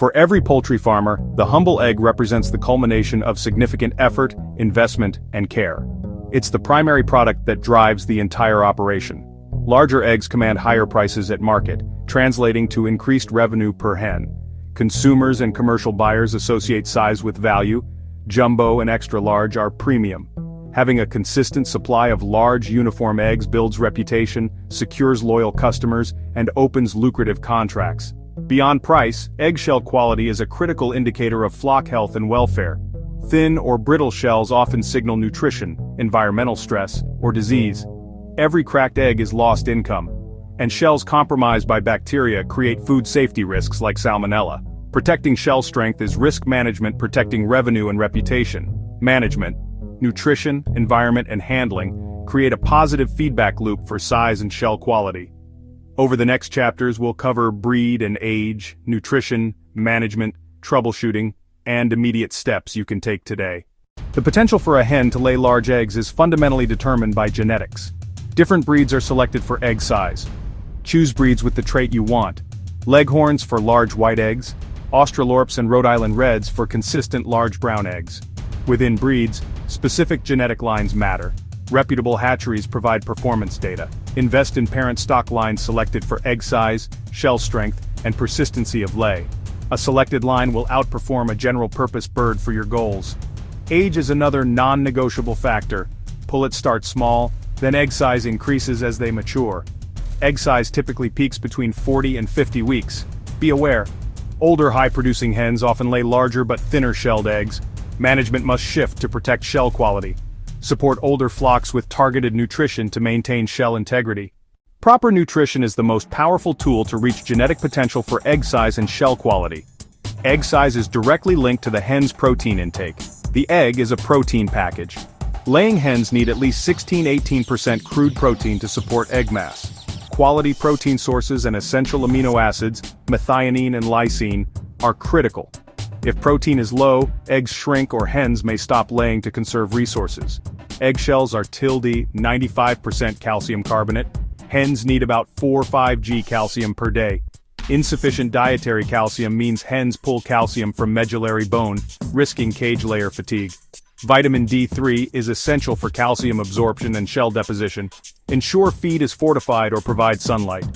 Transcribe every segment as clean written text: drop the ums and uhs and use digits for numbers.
For every poultry farmer, the humble egg represents the culmination of significant effort, investment, and care. It's the primary product that drives the entire operation. Larger eggs command higher prices at market, translating to increased revenue per hen. Consumers and commercial buyers associate size with value. Jumbo and extra large are premium. Having a consistent supply of large, uniform eggs builds reputation, secures loyal customers, and opens lucrative contracts. Beyond price, eggshell quality is a critical indicator of flock health and welfare. Thin or brittle shells often signal nutrition, environmental stress, or disease. Every cracked egg is lost income. And shells compromised by bacteria create food safety risks like salmonella. Protecting shell strength is risk management, protecting revenue and reputation. Management, nutrition, environment, and handling create a positive feedback loop for size and shell quality. Over the next chapters, we'll cover breed and age, nutrition, management, troubleshooting, and immediate steps you can take today. The potential for a hen to lay large eggs is fundamentally determined by genetics. Different breeds are selected for egg size. Choose breeds with the trait you want. Leghorns for large white eggs, Australorps and Rhode Island Reds for consistent large brown eggs. Within breeds, specific genetic lines matter. Reputable hatcheries provide performance data. Invest in parent stock lines selected for egg size, shell strength, and persistency of lay. A selected line will outperform a general-purpose bird for your goals. Age is another non-negotiable factor. Pullets start small, then egg size increases as they mature. Egg size typically peaks between 40 and 50 weeks. Be aware, older high-producing hens often lay larger but thinner-shelled eggs. Management must shift to protect shell quality. Support older flocks with targeted nutrition to maintain shell integrity. Proper nutrition is the most powerful tool to reach genetic potential for egg size and shell quality. Egg size is directly linked to the hen's protein intake. The egg is a protein package. Laying hens need at least 16–18% crude protein to support egg mass. Quality protein sources and essential amino acids, methionine and lysine, are critical. If protein is low, eggs shrink or hens may stop laying to conserve resources. Eggshells are tilde 95% calcium carbonate. Hens need about 4–5 g calcium per day. Insufficient dietary calcium means hens pull calcium from medullary bone, risking cage layer fatigue. Vitamin D3 is essential for calcium absorption and shell deposition. Ensure feed is fortified or provide sunlight.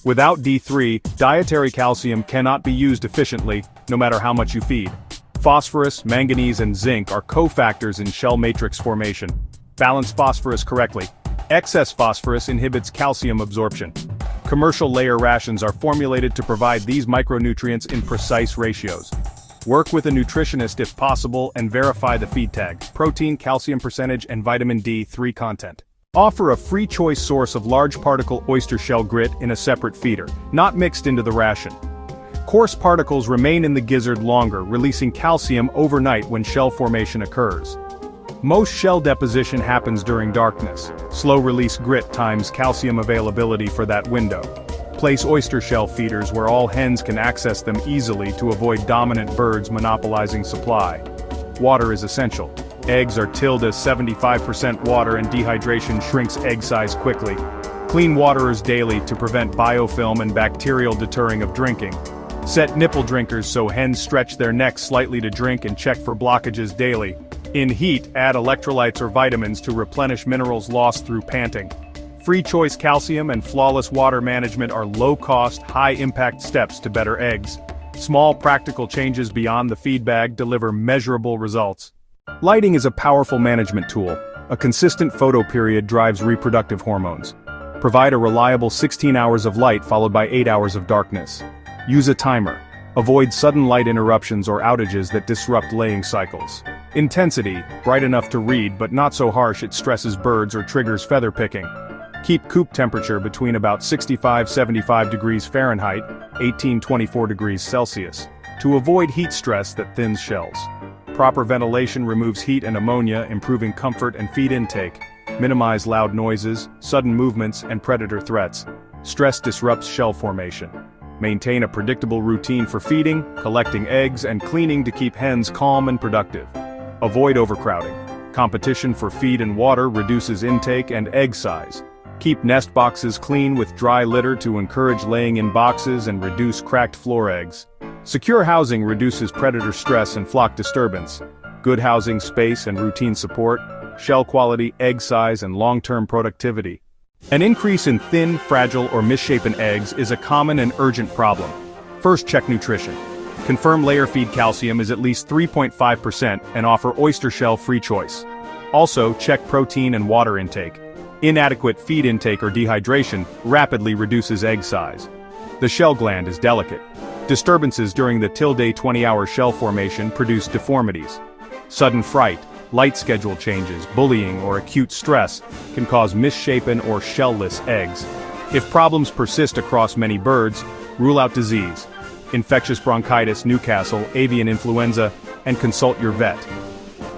Without D3, dietary calcium cannot be used efficiently, no matter how much you feed. Phosphorus, manganese, and zinc are cofactors in shell matrix formation. Balance phosphorus correctly. Excess phosphorus inhibits calcium absorption. Commercial layer rations are formulated to provide these micronutrients in precise ratios. Work with a nutritionist if possible and verify the feed tag, protein, calcium percentage, and vitamin D3 content. Offer a free choice source of large particle oyster shell grit in a separate feeder, not mixed into the ration. Coarse particles remain in the gizzard longer, releasing calcium overnight when shell formation occurs. Most shell deposition happens during darkness. Slow-release grit times calcium availability for that window. Place oyster shell feeders where all hens can access them easily to avoid dominant birds monopolizing supply. Water is essential. Eggs are tilde 75% water and dehydration shrinks egg size quickly. Clean waterers daily to prevent biofilm and bacterial deterring of drinking. Set nipple drinkers so hens stretch their necks slightly to drink and check for blockages daily. In heat, add electrolytes or vitamins to replenish minerals lost through panting. Free choice calcium and flawless water management are low-cost, high-impact steps to better eggs. Small practical changes beyond the feed bag deliver measurable results. Lighting is a powerful management tool. A consistent photo period drives reproductive hormones. Provide a reliable 16 hours of light followed by 8 hours of darkness. Use a timer. Avoid sudden light interruptions or outages that disrupt laying cycles. Intensity, bright enough to read but not so harsh it stresses birds or triggers feather picking. Keep coop temperature between about 65–75 degrees Fahrenheit, 18–24 degrees Celsius, to avoid heat stress that thins shells. Proper ventilation removes heat and ammonia, improving comfort and feed intake. Minimize loud noises, sudden movements, and predator threats. Stress disrupts shell formation. Maintain a predictable routine for feeding, collecting eggs, and cleaning to keep hens calm and productive. Avoid overcrowding. Competition for feed and water reduces intake and egg size. Keep nest boxes clean with dry litter to encourage laying in boxes and reduce cracked floor eggs. Secure housing reduces predator stress and flock disturbance. Good housing space and routine support, shell quality, egg size, and long-term productivity. An increase in thin, fragile, or misshapen eggs is a common and urgent problem. First, check nutrition. Confirm layer feed calcium is at least 3.5% and offer oyster shell-free choice. Also, check protein and water intake. Inadequate feed intake or dehydration rapidly reduces egg size. The shell gland is delicate. Disturbances during the till-day 20-hour shell formation produce deformities. Sudden fright, light schedule changes, bullying, or acute stress can cause misshapen or shell-less eggs. If problems persist across many birds, rule out disease, infectious bronchitis, Newcastle, avian influenza, and consult your vet.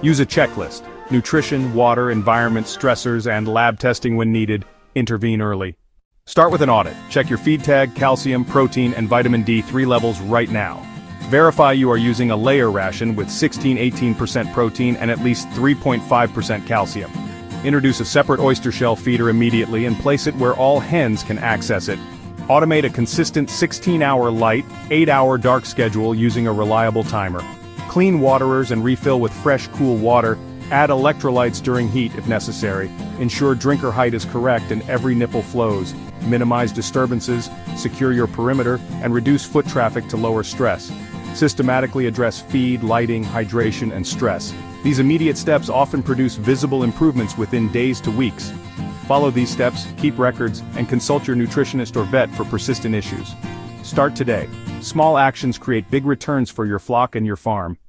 Use a checklist: nutrition, water, environment, stressors, and lab testing when needed. Intervene early. Start with an audit. Check your feed tag, calcium, protein, and vitamin D3 levels right now. Verify you are using a layer ration with 16-18% protein and at least 3.5% calcium. Introduce a separate oyster shell feeder immediately and place it where all hens can access it. Automate a consistent 16-hour light, 8-hour dark schedule using a reliable timer. Clean waterers and refill with fresh, cool water. Add electrolytes during heat if necessary. Ensure drinker height is correct and every nipple flows. Minimize disturbances, secure your perimeter, and reduce foot traffic to lower stress. Systematically address feed, lighting, hydration, and stress. These immediate steps often produce visible improvements within days to weeks. Follow these steps, keep records, and consult your nutritionist or vet for persistent issues. Start today. Small actions create big returns for your flock and your farm.